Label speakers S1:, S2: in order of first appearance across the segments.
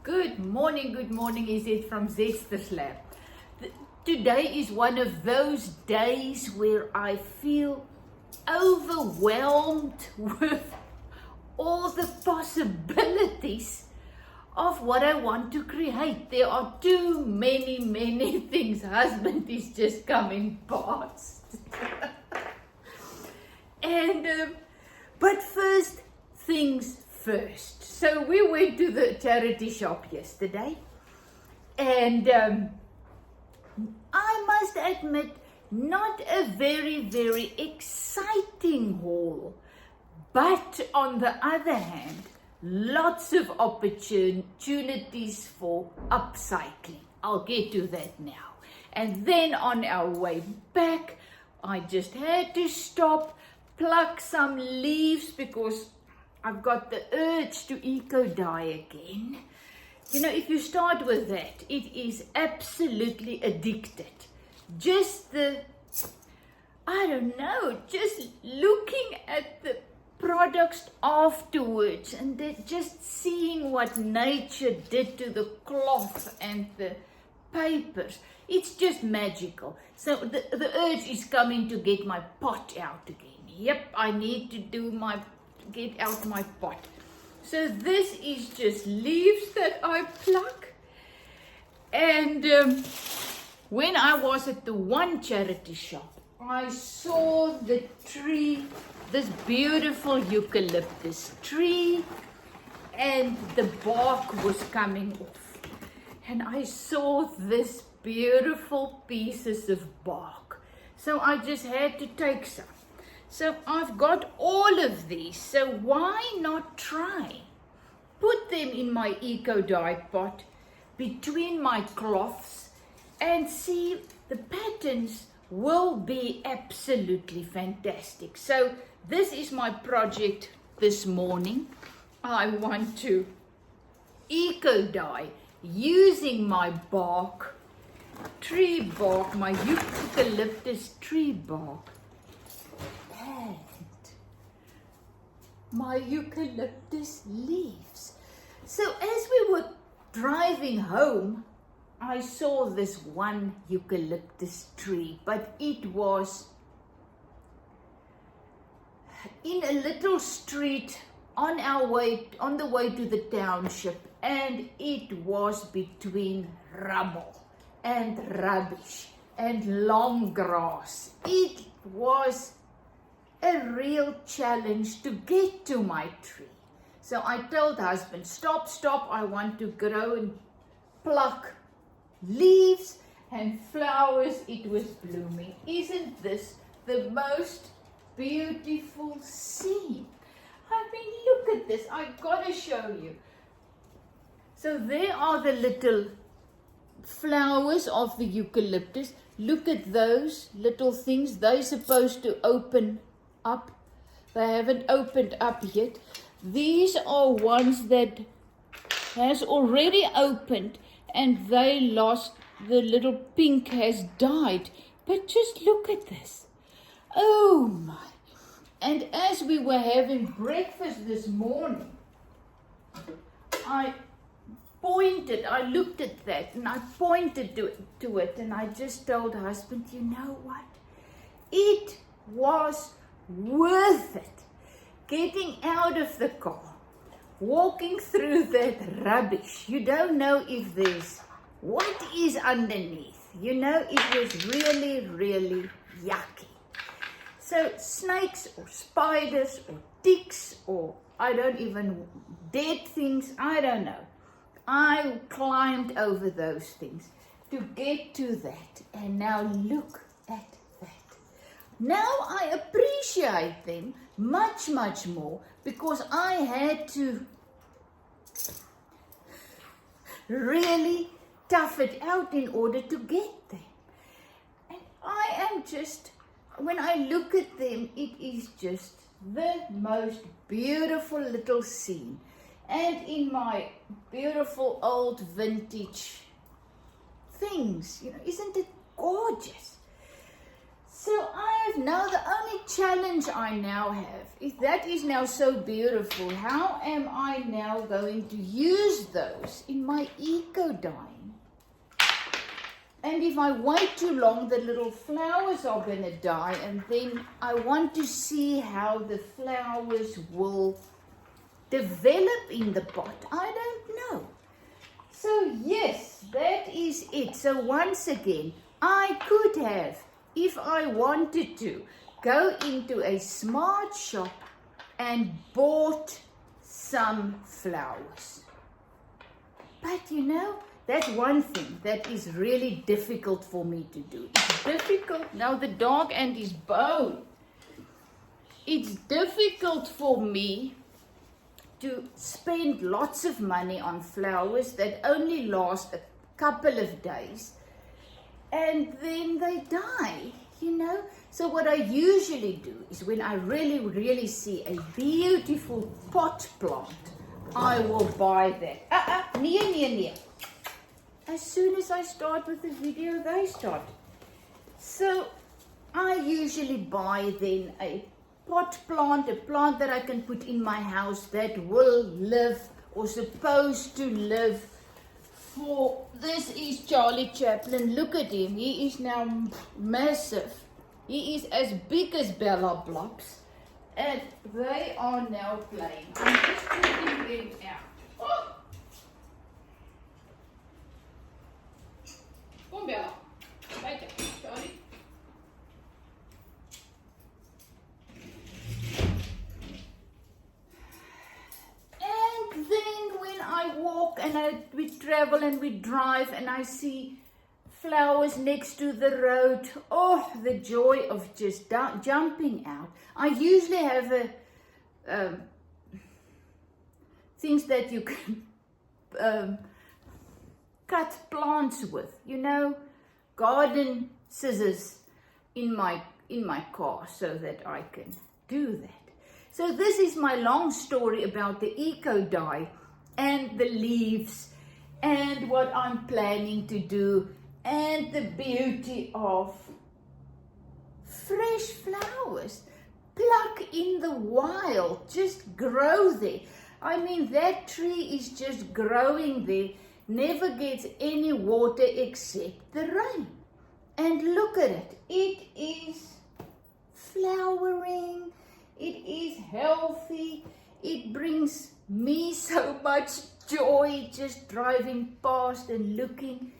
S1: Good morning, is it from Zester's Lab. Today is one of those days where I feel overwhelmed with all the possibilities of what I want to create. There are too many things. Husband is just coming past. But first things first. So we went to the charity shop yesterday, and I must admit, not a very exciting haul, but on the other hand, lots of opportunities for upcycling. I'll get to that now. And then on our way back, I just had to stop, pluck some leaves because I've got the urge to eco-dye again. You know, if you start with that, it is absolutely addicted. Just just looking at the products afterwards and just seeing what nature did to the cloth and the papers. It's just magical. So the urge is coming to get my pot out again. Yep, I need to get out my pot. So this is just leaves that I pluck. And when I was at the one charity shop, I saw the tree, this beautiful eucalyptus tree, and the bark was coming off. And I saw this beautiful pieces of bark. So I just had to take some. So I've got all of these, so why not try? Put them in my eco-dye pot between my cloths and see the patterns will be absolutely fantastic. So this is my project this morning. I want to eco-dye using my bark, tree bark, my eucalyptus tree bark. My eucalyptus leaves. So as we were driving home, I saw this one eucalyptus tree, but it was in a little street on the way to the township, and it was between rubble and rubbish and long grass. It was a real challenge to get to my tree. So I told husband, stop, I want to grow and pluck leaves and flowers. It was blooming. Isn't this the most beautiful scene? I mean, look at this. I've got to show you. So there are the little flowers of the eucalyptus. Look at those little things. They're supposed to open up. They haven't opened up yet. These are ones that has already opened, and they lost, the little pink has died. But just look at this. Oh my. And as we were having breakfast this morning, I looked at that and I pointed to it, and I just told husband, you know what? It was worth it. Getting out of the car, walking through that rubbish. You don't know if there's what is underneath. You know, it was really yucky. So snakes or spiders or ticks or dead things, I don't know. I climbed over those things to get to that, and now look at that. Now I appreciate them much more because I had to really tough it out in order to get them. And I am just, when I look at them, it is just the most beautiful little scene. And in my beautiful old vintage things, you know, isn't it gorgeous? So the only challenge I now have is that is now so beautiful. How am I now going to use those in my eco dyeing? And if I wait too long, the little flowers are going to die, and then I want to see how the flowers will develop in the pot. I don't know. So yes, that is it. So once again, I could have, if I wanted to, go into a smart shop and bought some flowers. But that's one thing that is really difficult for me to do. It's difficult. Now the dog and his bone. It's difficult for me to spend lots of money on flowers that only last a couple of days. And then they die, So what I usually do is when I really, really see a beautiful pot plant, I will buy that. Nee. As soon as I start with the video, they start. So I usually buy then a pot plant, a plant that I can put in my house that will live or supposed to live. This is Charlie Chaplin. Look at him. He is now massive. He is as big as Bella Blobs. And they are now playing. I'm just taking them out. Oh! Come, Bella. Take it, Charlie. And then when I walk and we travel and we drive and I see flowers next to the road, the joy of just jumping out. I usually have things that you can cut plants with, garden scissors in my car so that I can do that. So this is my long story about the eco dye and the leaves and what I'm planning to do and the beauty of fresh flowers. Pluck in the wild, just grow there. I mean, that tree is just growing there, never gets any water except the rain. And look at it, it is flowering. It is healthy. It brings me so much joy just driving past and looking,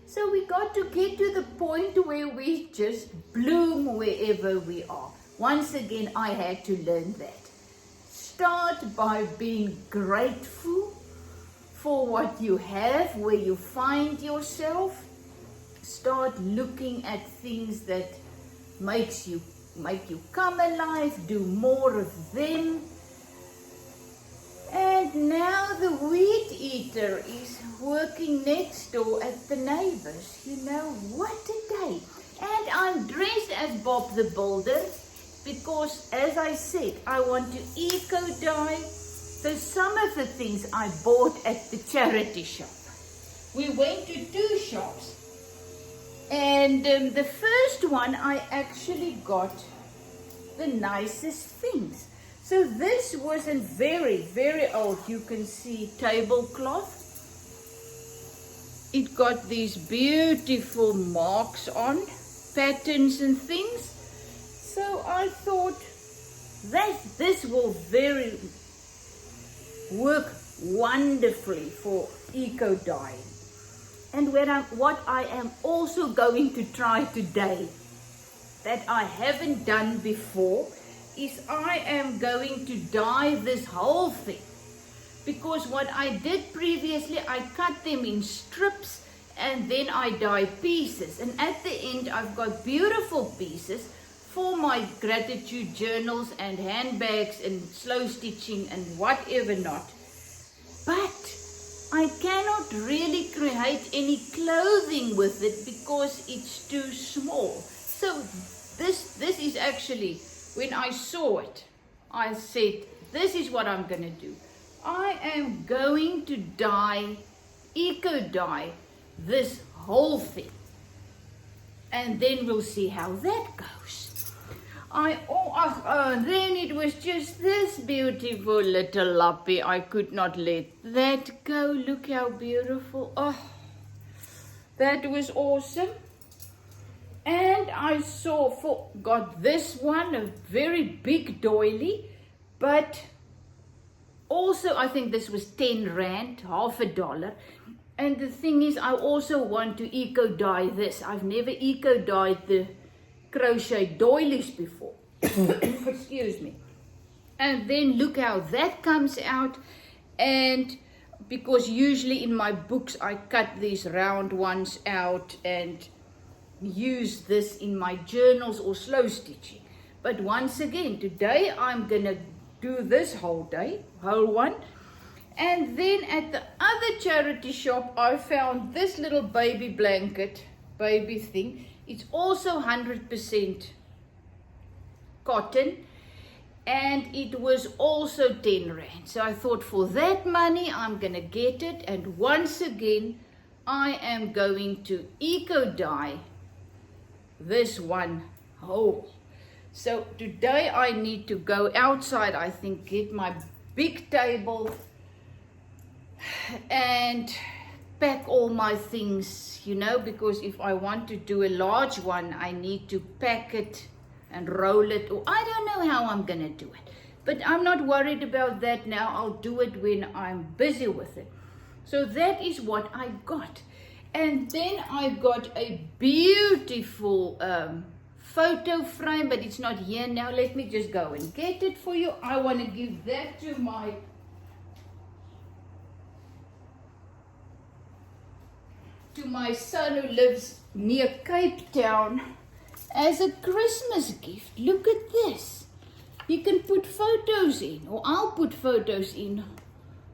S1: So we got to get to the point where we just bloom wherever we are. Once again, I had to learn that. Start by being grateful for what you have, where you find yourself. Start looking at things that make you come alive, do more of them. And now the weed eater is working next door at the neighbors. What a day. And I'm dressed as Bob the Builder because, as I said, I want to eco-dye. So some of the things I bought at the charity shop. We went to 2 shops. And the first one, I actually got the nicest things. So this wasn't very, very old. You can see tablecloth. It got these beautiful marks on, patterns and things. So I thought that this will work wonderfully for eco dyeing. And what I am also going to try today that I haven't done before is I am going to dye this whole thing. Because what I did previously, I cut them in strips and then I dye pieces. And at the end, I've got beautiful pieces for my gratitude journals and handbags and slow stitching and whatever not. But I cannot really create any clothing with it because it's too small. So this is actually, when I saw it, I said, this is what I'm going to do. I am going to eco dye this whole thing. and then we'll see how that goes. Then it was just this beautiful little lappy. I could not let that go. Look how beautiful. Oh, that was awesome. And I got this one, a very big doily, but also I think this was 10 rand, half a dollar. And the thing is, I also want to eco dye this. I've never eco dyed the crochet doilies before. Excuse me. And then look how that comes out. And because usually in my books I cut these round ones out and use this in my journals or slow stitching. But once again, today I'm gonna do this whole one. And then at the other charity shop I found this little baby blanket, baby thing. It's also 100% cotton, and it was also 10 rand. So I thought, for that money I'm gonna get it, and once again I am going to eco dye this one whole. So today I need to go outside, I think, get my big table and pack all my things, you know, because if I want to do a large one I need to pack it and roll it, or I don't know how I'm gonna do it, but I'm not worried about that now. I'll do it when I'm busy with it. So that is what I got. And then I got a beautiful photo frame, but it's not here now. Let me just go and get it for you. I want to give that to my son who lives near Cape Town as a Christmas gift. Look at this. You can put photos in, or I'll put photos in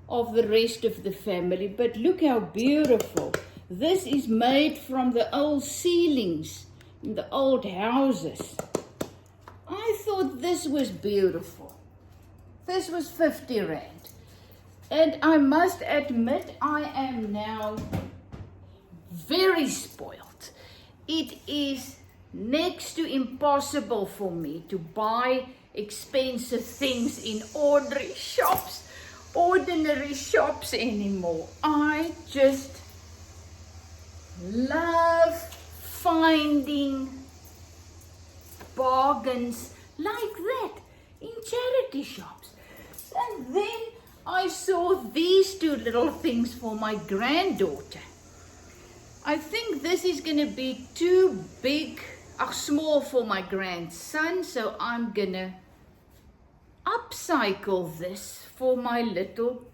S1: of the rest of the family, but look how beautiful. This is made from the old ceilings in the old houses. I thought this was beautiful. This was 50 rand. And I must admit, I am now very spoiled. It is next to impossible for me to buy expensive things in ordinary shops anymore. I just love finding bargains like that in charity shops. And then I saw these two little things for my granddaughter. I think this is going to be too big, small for my grandson, so I'm going to upcycle this for my little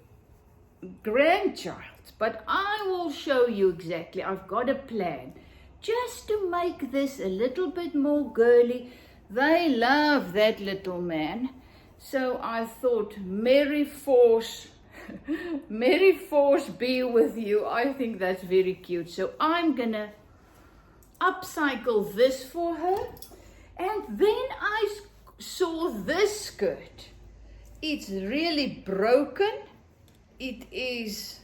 S1: grandchild. But I will show you exactly. I've got a plan just to make this a little bit more girly. They love that little man. So I thought, Merry Force be with you. I think that's very cute. So I'm gonna upcycle this for her. And then I saw this skirt. It's really broken. It is.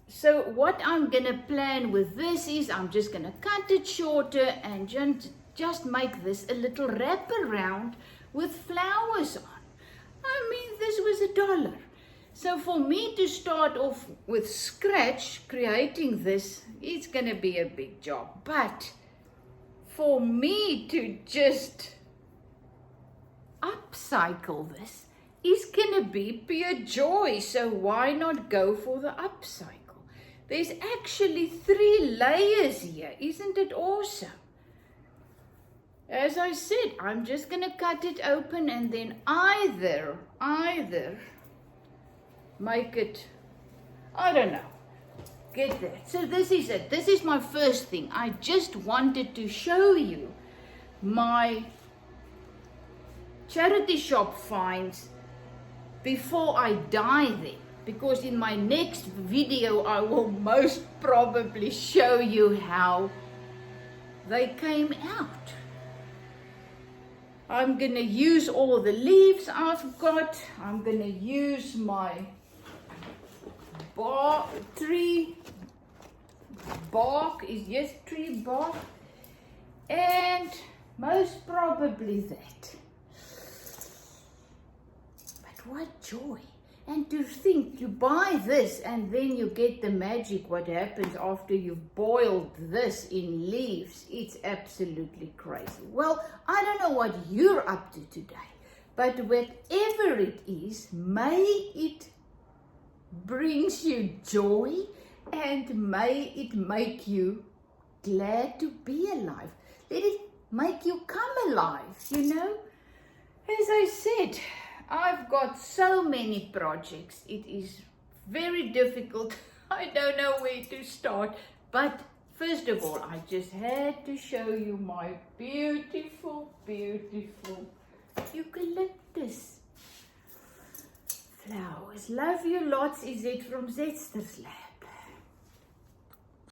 S1: So what I'm gonna plan with this is I'm just gonna cut it shorter and just make this a little wraparound with flowers on. I mean, this was $1. So for me to start off with scratch creating this, it's gonna be a big job. But for me to just upcycle this is gonna be pure joy. So why not go for the upcycle? There's actually 3 layers here. Isn't it awesome? As I said, I'm just going to cut it open and then either make it, I don't know, get that. So this is it. This is my first thing. I just wanted to show you my charity shop finds before I dye them. Because in my next video, I will most probably show you how they came out. I'm going to use all the leaves I've got. I'm going to use my tree bark is just tree bark, and most probably that. But what joy! And to think you buy this and then you get the magic what happens after you've boiled this in leaves. It's absolutely crazy. Well, I don't know what you're up to today, but whatever it is, may it brings you joy and may it make you glad to be alive. Let it make you come alive, you know. As I said, I've got so many projects. It is very difficult. I don't know where to start. But first of all, I just had to show you my beautiful, beautiful eucalyptus flowers. Love you lots, Izette from Zetster's Lab.